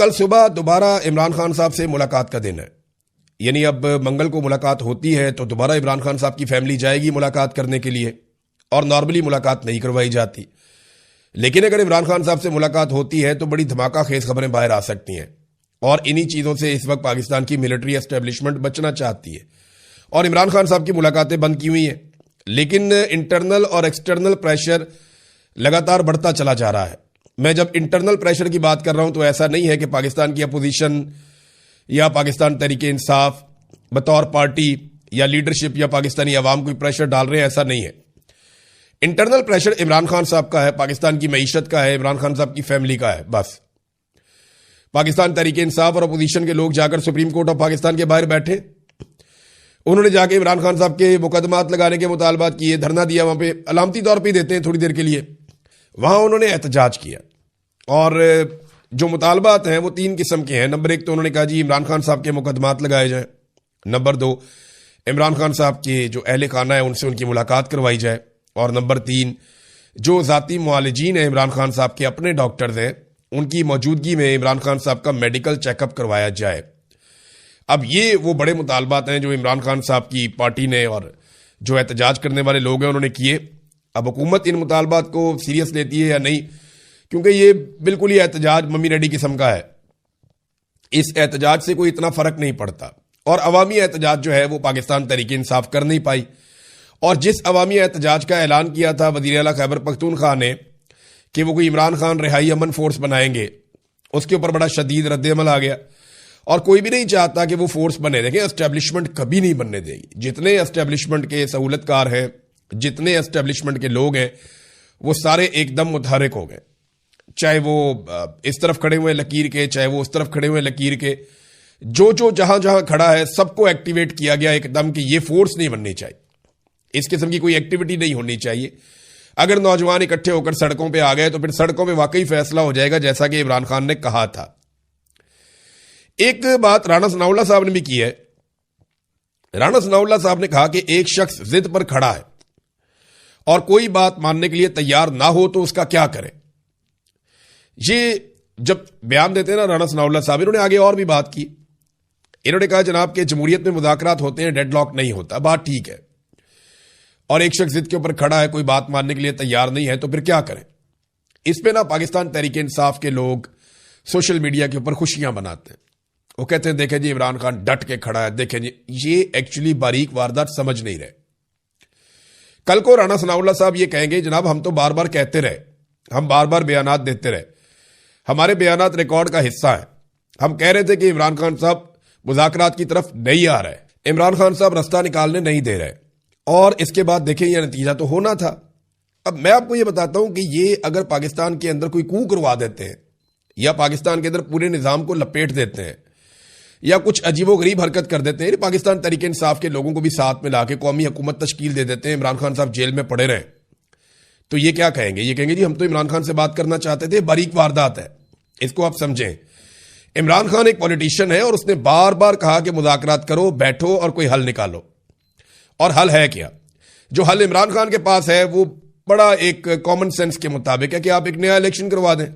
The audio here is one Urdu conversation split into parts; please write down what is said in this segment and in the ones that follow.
کل صبح دوبارہ عمران خان صاحب سے ملاقات کا دن ہے. یعنی اب منگل کو ملاقات ہوتی ہے تو دوبارہ عمران خان صاحب کی فیملی جائے گی ملاقات کرنے کے لیے, اور نارملی ملاقات نہیں کروائی جاتی. لیکن اگر عمران خان صاحب سے ملاقات ہوتی ہے تو بڑی دھماکہ خیز خبریں باہر آ سکتی ہیں, اور انہی چیزوں سے اس وقت پاکستان کی ملٹری اسٹیبلشمنٹ بچنا چاہتی ہے. اور عمران خان صاحب کی ملاقاتیں بند کی ہوئی ہیں, لیکن انٹرنل اور ایکسٹرنل پریشر لگاتار بڑھتا چلا جا رہا ہے. میں جب انٹرنل پریشر کی بات کر رہا ہوں تو ایسا نہیں ہے کہ پاکستان کی اپوزیشن یا پاکستان تحریک انصاف بطور پارٹی یا لیڈرشپ یا پاکستانی عوام کوئی پریشر ڈال رہے ہیں, ایسا نہیں ہے. انٹرنل پریشر عمران خان صاحب کا ہے, پاکستان کی معیشت کا ہے, عمران خان صاحب کی فیملی کا ہے. بس پاکستان تحریک انصاف اور اپوزیشن کے لوگ جا کر سپریم کورٹ آف پاکستان کے باہر بیٹھے, انہوں نے جا کے عمران خان صاحب کے مقدمات لگانے کے مطالبات کیے, دھرنا دیا. وہاں پہ علامتی طور پہ دیتے ہیں تھوڑی دیر کے لیے, وہاں انہوں نے احتجاج کیا. اور جو مطالبات ہیں وہ 3 قسم کے ہیں. نمبر 1 تو انہوں نے کہا جی عمران خان صاحب کے مقدمات لگائے جائیں. نمبر 2 عمران خان صاحب کے جو اہل خانہ ہیں ان سے ان کی ملاقات کروائی جائے. اور نمبر 3 جو ذاتی معالجین ہیں عمران خان صاحب کے اپنے ڈاکٹرز ہیں, ان کی موجودگی میں عمران خان صاحب کا میڈیکل چیک اپ کروایا جائے. اب یہ وہ بڑے مطالبات ہیں جو عمران خان صاحب کی پارٹی نے اور جو احتجاج کرنے والے لوگ ہیں انہوں نے کیے. اب حکومت ان مطالبات کو سیریس لیتی ہے یا نہیں, کیونکہ یہ بالکل ہی احتجاج ممی ڈیڈی قسم کا ہے, اس احتجاج سے کوئی اتنا فرق نہیں پڑتا. اور عوامی احتجاج جو ہے وہ پاکستان تحریک انصاف کر نہیں پائی. اور جس عوامی احتجاج کا اعلان کیا تھا وزیر اعلیٰ خیبر پختونخوا نے کہ وہ کوئی عمران خان رہائی امن فورس بنائیں گے, اس کے اوپر بڑا شدید رد عمل آ گیا. اور کوئی بھی نہیں چاہتا کہ وہ فورس بنے. دیکھیں اسٹیبلشمنٹ کبھی نہیں بننے دے گی. جتنے اسٹیبلشمنٹ کے سہولت کار ہیں, جتنے اسٹیبلشمنٹ کے لوگ ہیں, وہ سارے ایک دم متحرک ہو گئے. چاہے وہ اس طرف کھڑے ہوئے لکیر کے, چاہے وہ اس طرف کھڑے ہوئے لکیر کے, جو جہاں جہاں کھڑا ہے سب کو ایکٹیویٹ کیا گیا ایک دم کہ یہ فورس نہیں بننی چاہیے, اس قسم کی کوئی ایکٹیویٹی نہیں ہونی چاہیے. اگر نوجوان اکٹھے ہو کر سڑکوں پہ آ گئے تو پھر سڑکوں پہ واقعی فیصلہ ہو جائے گا جیسا کہ عمران خان نے کہا تھا. ایک بات رانا ثناء اللہ صاحب نے بھی کی ہے. رانا ثناء اللہ صاحب نے کہا کہ ایک شخص ضد پر کھڑا ہے اور کوئی بات ماننے کے لیے تیار نہ ہو تو اس کا کیا کرے. یہ جب بیان دیتے ہیں نا رانا ثناء اللہ صاحب, انہوں نے آگے اور بھی بات کی. انہوں نے کہا جناب کہ جمہوریت میں مذاکرات ہوتے ہیں, ڈیڈ لاک نہیں ہوتا. بات ٹھیک ہے, اور ایک شخص ضد کے اوپر کھڑا ہے, کوئی بات ماننے کے لیے تیار نہیں ہے تو پھر کیا کریں. اس پہ نا پاکستان تحریک انصاف کے لوگ سوشل میڈیا کے اوپر خوشیاں مناتے ہیں. وہ کہتے ہیں دیکھیں جی عمران خان ڈٹ کے کھڑا ہے, دیکھیں جی. یہ ایکچولی باریک واردات سمجھ نہیں رہے. کل کو رانا ثناء اللہ صاحب یہ کہیں گے جناب ہم تو بار بار کہتے رہے, ہم بار بار بیانات دیتے رہے, ہمارے بیانات ریکارڈ کا حصہ ہیں, ہم کہہ رہے تھے کہ عمران خان صاحب مذاکرات کی طرف نہیں آ رہے, عمران خان صاحب رستہ نکالنے نہیں دے رہے, اور اس کے بعد دیکھیں یہ نتیجہ تو ہونا تھا. اب میں آپ کو یہ بتاتا ہوں کہ یہ اگر پاکستان کے اندر کوئی کو کروا دیتے ہیں یا پاکستان کے اندر پورے نظام کو لپیٹ دیتے ہیں یا کچھ عجیب و غریب حرکت کر دیتے ہیں, پاکستان تحریک انصاف کے لوگوں کو بھی ساتھ میں لا کے قومی حکومت تشکیل دے دیتے ہیں, عمران خان صاحب جیل میں پڑے رہیں, تو یہ کیا کہیں گے؟ یہ کہیں گے جی ہم تو عمران خان سے بات کرنا چاہتے تھے. باریک واردات ہے, اس کو آپ سمجھیں. عمران خان ایک پولیٹیشین ہے اور اس نے بار بار کہا کہ مذاکرات کرو, بیٹھو اور کوئی حل نکالو. اور حل ہے کیا؟ جو حل عمران خان کے پاس ہے وہ بڑا ایک کامن سینس کے مطابق ہے کہ آپ ایک نیا الیکشن کروا دیں.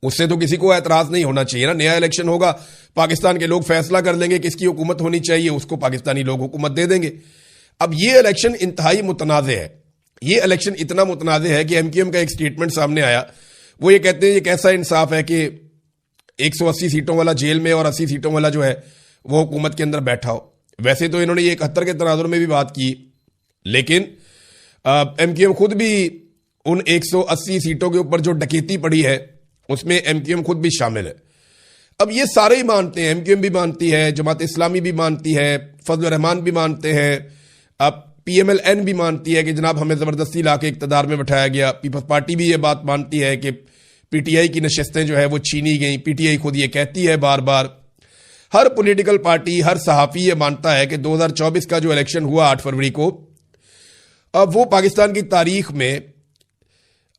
اس سے تو کسی کو اعتراض نہیں ہونا چاہیے نا. نیا الیکشن ہوگا, پاکستان کے لوگ فیصلہ کر لیں گے کس کی حکومت ہونی چاہیے, اس کو پاکستانی لوگ حکومت دے دیں گے. اب یہ الیکشن انتہائی متنازع ہے. یہ الیکشن اتنا متنازع ہے کہ ایم کیو ایم کا ایک سٹیٹمنٹ سامنے آیا, وہ یہ کہتے ہیں یہ کیسا انصاف ہے کہ 180 سیٹوں والا جیل میں اور 80 سیٹوں والا جو ہے وہ حکومت کے اندر بیٹھا ہو. ویسے تو انہوں نے یہ 71 کے تناظر میں بھی بات کی, لیکن ایم کیو ایم خود بھی ان 180 سیٹوں کے اوپر جو ڈکیتی پڑی ہے اس میں ایم کیو ایم خود بھی شامل ہے. اب یہ سارے ہی مانتے ہیں, ایم کیو ایم بھی مانتی ہے, جماعت اسلامی بھی مانتی ہے, فضل الرحمان بھی مانتے ہیں, اب پی ایم ایل این بھی مانتی ہے کہ جناب ہمیں زبردستی لا کے اقتدار میں بٹھایا گیا. پیپلز پارٹی بھی یہ بات مانتی ہے کہ پی ٹی آئی کی نشستیں جو ہے وہ چھینی گئیں. پی ٹی آئی خود یہ کہتی ہے بار بار. ہر پولیٹیکل پارٹی, ہر صحافی یہ مانتا ہے کہ 2024 کا جو الیکشن ہوا 8 فروری کو, اب وہ پاکستان کی تاریخ میں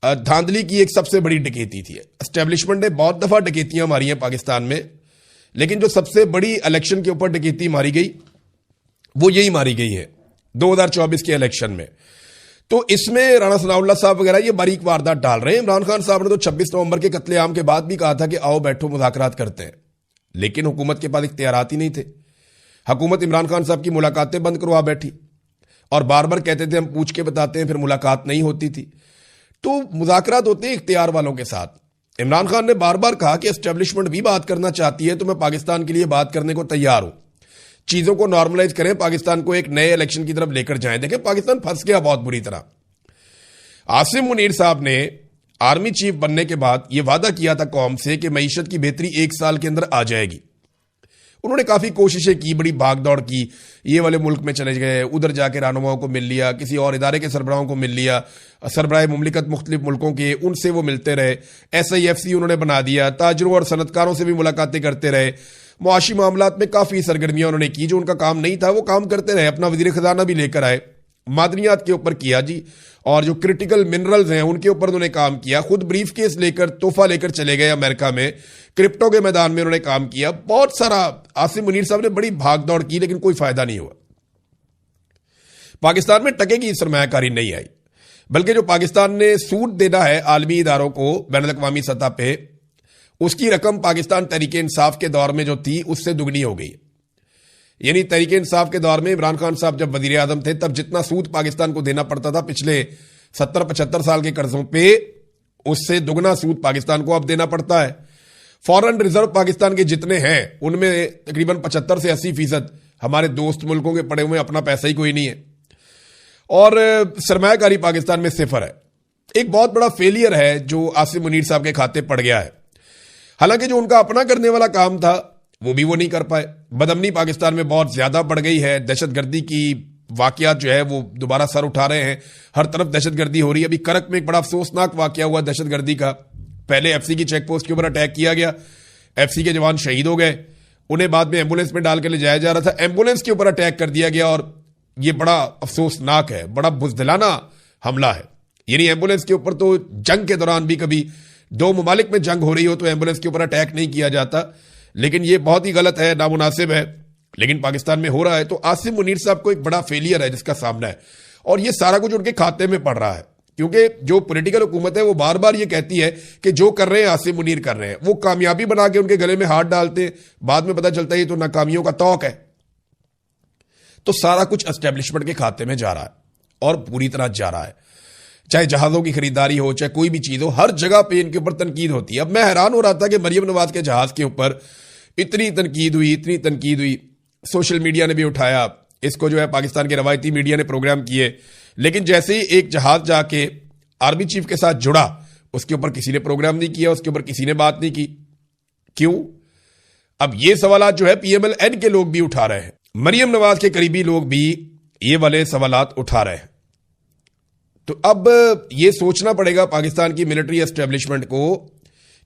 دھاندلی کی ایک سب سے بڑی ڈکیتی تھی. اسٹیبلشمنٹ نے بہت دفعہ ڈکیتیاں ماری ہیں پاکستان میں, لیکن جو سب سے بڑی الیکشن کے اوپر ڈکیتی ماری گئی وہ یہی ماری گئی ہے 2024 کے الیکشن میں. تو اس میں رانا ثناء اللہ صاحب وغیرہ یہ باریک واردات ڈال رہے ہیں. عمران خان صاحب نے تو 26 نومبر کے قتل عام کے بعد بھی کہا تھا کہ آؤ بیٹھو مذاکرات کرتے ہیں, لیکن حکومت کے پاس اختیارات ہی نہیں تھے. حکومت عمران خان صاحب کی ملاقاتیں بند کروا بیٹھی اور بار بار کہتے تھے ہم پوچھ کے بتاتے ہیں, پھر ملاقات نہیں ہوتی تھی. تو مذاکرات ہوتے ہیں اختیار والوں کے ساتھ. عمران خان نے بار بار کہا کہ اسٹیبلشمنٹ بھی بات کرنا چاہتی ہے تو میں پاکستان کے لیے بات کرنے کو تیار ہوں, چیزوں کو نارملائز کریں, پاکستان کو ایک نئے الیکشن کی طرف لے کر جائیں. دیکھیں پاکستان پھنس گیا بہت بری طرح. عاصم منیر صاحب نے آرمی چیف بننے کے بعد یہ وعدہ کیا تھا قوم سے کہ معیشت کی بہتری 1 سال کے اندر آ جائے گی. انہوں نے کافی کوششیں کی, بڑی بھاگ دوڑ کی, یہ والے ملک میں چلے گئے, ادھر جا کے رہنماؤں کو مل لیا, کسی اور ادارے کے سربراہوں کو مل لیا, سربراہ مملکت مختلف ملکوں کے, ان سے وہ ملتے رہے. SIFC انہوں نے بنا دیا, تاجروں اور صنعتکاروں سے بھی ملاقاتیں کرتے رہے. معاشی معاملات میں کافی سرگرمیاں انہوں نے کی, جو ان کا کام نہیں تھا وہ کام کرتے رہے. اپنا وزیر خزانہ بھی لے کر آئے, معدنیات کے اوپر کیا جی, اور جو کرٹیکل منرلز ہیں ان کے اوپر انہوں نے کام کیا. خود بریف کیس لے کر تحفہ لے کر چلے گئے امریکہ میں. کرپٹو کے میدان میں انہوں نے کام کیا, بہت سارا. عاصم منیر صاحب نے بڑی بھاگ دوڑ کی لیکن کوئی فائدہ نہیں ہوا. پاکستان میں ٹکے کی سرمایہ کاری نہیں آئی, بلکہ جو پاکستان نے سود دینا ہے عالمی اداروں کو بین الاقوامی سطح پہ, اس کی رقم پاکستان تحریک انصاف کے دور میں جو تھی اس سے دگنی ہو گئی. یعنی تحریک انصاف کے دور میں عمران خان صاحب جب وزیر اعظم تھے تب جتنا سود پاکستان کو دینا پڑتا تھا پچھلے 70-75 سال کے قرضوں پہ, اس سے دگنا سود پاکستان کو اب دینا پڑتا ہے. فارن ریزرو پاکستان کے جتنے ہیں ان میں تقریباً 75 سے 80% ہمارے دوست ملکوں کے پڑے ہوئے, اپنا پیسہ ہی کوئی نہیں ہے. اور سرمایہ کاری پاکستان میں صفر ہے. ایک بہت بڑا فیلئر ہے جو عاصم منیر صاحب کے کھاتے پڑ گیا ہے. حالانکہ جو ان کا اپنا کرنے والا کام تھا وہ بھی وہ نہیں کر پائے. بدامنی پاکستان میں بہت زیادہ بڑھ گئی ہے, دہشت گردی کی واقعات جو ہے وہ دوبارہ سر اٹھا رہے ہیں, ہر طرف دہشت گردی ہو رہی ہے. ابھی کرک میں ایک بڑا افسوسناک واقعہ ہوا دہشت گردی کا. پہلے FCC کی چیک پوسٹ کے اوپر اٹیک کیا گیا, FCC کے جوان شہید ہو گئے, انہیں بعد میں ایمبولینس میں ڈال کے لے جایا جا رہا تھا, ایمبولینس کے اوپر اٹیک کر دیا گیا. اور یہ بڑا افسوسناک ہے, بڑا بزدلانہ حملہ ہے. یعنی ایمبولینس کے اوپر تو جنگ کے دوران بھی کبھی 2 ممالک میں جنگ ہو رہی ہو تو ایمبولینس کے اوپر اٹیک نہیں کیا جاتا, لیکن یہ بہت ہی غلط ہے, نامناسب ہے, لیکن پاکستان میں ہو رہا ہے. تو عاصم منیر صاحب کو ایک بڑا فیلئر ہے جس کا سامنا ہے, اور یہ سارا کچھ ان کے کھاتے میں پڑ رہا ہے. کیونکہ جو پولیٹیکل حکومت ہے وہ بار بار یہ کہتی ہے کہ جو کر رہے ہیں عاصم منیر کر رہے ہیں, وہ کامیابی بنا کے ان کے گلے میں ہاتھ ڈالتے ہیں, بعد میں پتہ چلتا ہے یہ تو ناکامیوں کا توق ہے. تو سارا کچھ اسٹیبلشمنٹ کے کھاتے میں جا رہا ہے اور پوری طرح جا رہا ہے. چاہے جہازوں کی خریداری ہو, چاہے کوئی بھی چیز ہو, ہر جگہ پہ ان کے اوپر تنقید ہوتی ہے. اب میں حیران ہو رہا تھا کہ مریم نواز کے جہاز کے اوپر اتنی تنقید ہوئی, سوشل میڈیا نے بھی اٹھایا اس کو, جو ہے پاکستان کے روایتی میڈیا نے پروگرام کیے, لیکن جیسے ہی ایک جہاز جا کے آرمی چیف کے ساتھ جڑا اس کے اوپر کسی نے پروگرام نہیں کیا, اس کے اوپر کسی نے بات نہیں کی. کیوں؟ اب یہ سوالات جو ہے PMLN کے لوگ بھی اٹھا رہے ہیں, مریم نواز کے قریبی لوگ بھی یہ والے سوالات اٹھا رہے ہیں. تو اب یہ سوچنا پڑے گا پاکستان کی ملٹری اسٹیبلشمنٹ کو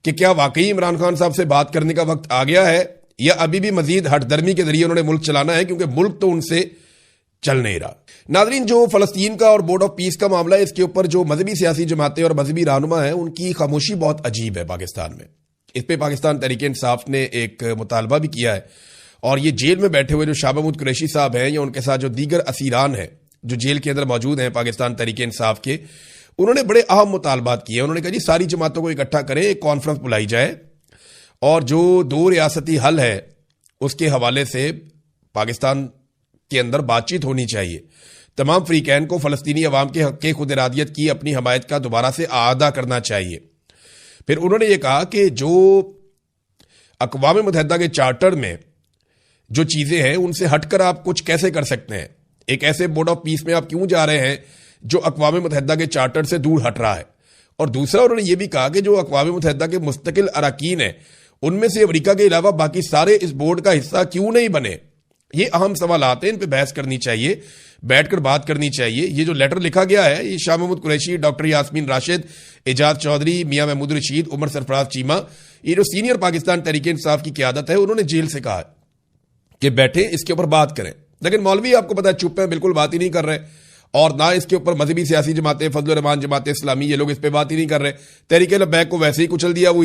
کہ کیا واقعی عمران خان صاحب سے بات کرنے کا وقت آ گیا ہے, یا ابھی بھی مزید ہٹ درمی کے ذریعے انہوں نے ملک چلانا ہے, کیونکہ ملک تو ان سے چل نہیں رہا. ناظرین, جو فلسطین کا اور بورڈ آف پیس کا معاملہ ہے, اس کے اوپر جو مذہبی سیاسی جماعتیں اور مذہبی رہنما ہیں ان کی خاموشی بہت عجیب ہے پاکستان میں. اس پہ پاکستان تحریک انصاف نے ایک مطالبہ بھی کیا ہے, اور یہ جیل میں بیٹھے ہوئے جو شاہ محمود قریشی صاحب ہیں یا ان کے ساتھ جو دیگر اسیران ہیں جو جیل کے اندر موجود ہیں پاکستان تحریک انصاف کے, انہوں نے بڑے اہم مطالبات کیے. انہوں نے کہا جی ساری جماعتوں کو اکٹھا کریں, ایک کانفرنس بلائی جائے, اور جو 2 ریاستی حل ہے اس کے حوالے سے پاکستان کے اندر بات چیت ہونی چاہیے. تمام فریقین کو فلسطینی عوام کے حق خود ارادیت کی اپنی حمایت کا دوبارہ سے اعادہ کرنا چاہیے. پھر انہوں نے یہ کہا کہ جو اقوام متحدہ کے چارٹر میں جو چیزیں ہیں ان سے ہٹ کر آپ کچھ کیسے کر سکتے ہیں, ایک ایسے بورڈ آف پیس میں آپ کیوں جا رہے ہیں جو اقوام متحدہ کے چارٹر سے دور ہٹ رہا ہے. اور دوسرا انہوں نے یہ بھی کہا کہ جو اقوام متحدہ کے مستقل اراکین ہیں ان میں سے امریکہ کے علاوہ باقی سارے اس بورڈ کا حصہ کیوں نہیں بنے. یہ اہم سوالات ہیں, ان پہ بحث کرنی چاہیے, بیٹھ کر بات کرنی چاہیے. یہ جو لیٹر لکھا گیا ہے یہ شاہ محمود قریشی, ڈاکٹر یاسمین راشد, اعجاز چودھری, میاں محمود رشید, عمر سرفراز چیمہ, یہ جو سینئر پاکستان تحریک انصاف کی قیادت ہے, انہوں نے جیل سے کہا کہ بیٹھیں اس کے اوپر بات کریں. لیکن مولوی آپ کو پتا ہے چپ ہیں, بالکل بات ہی نہیں کر رہے, اور نہ اس کے اوپر مذہبی سیاسی جماعتیں, فضل الرحمان جماعت اسلامی, یہ لوگ اس پہ بات ہی نہیں کر رہے. تحریک لبیک کو ویسے ہی کچل دیا, وہ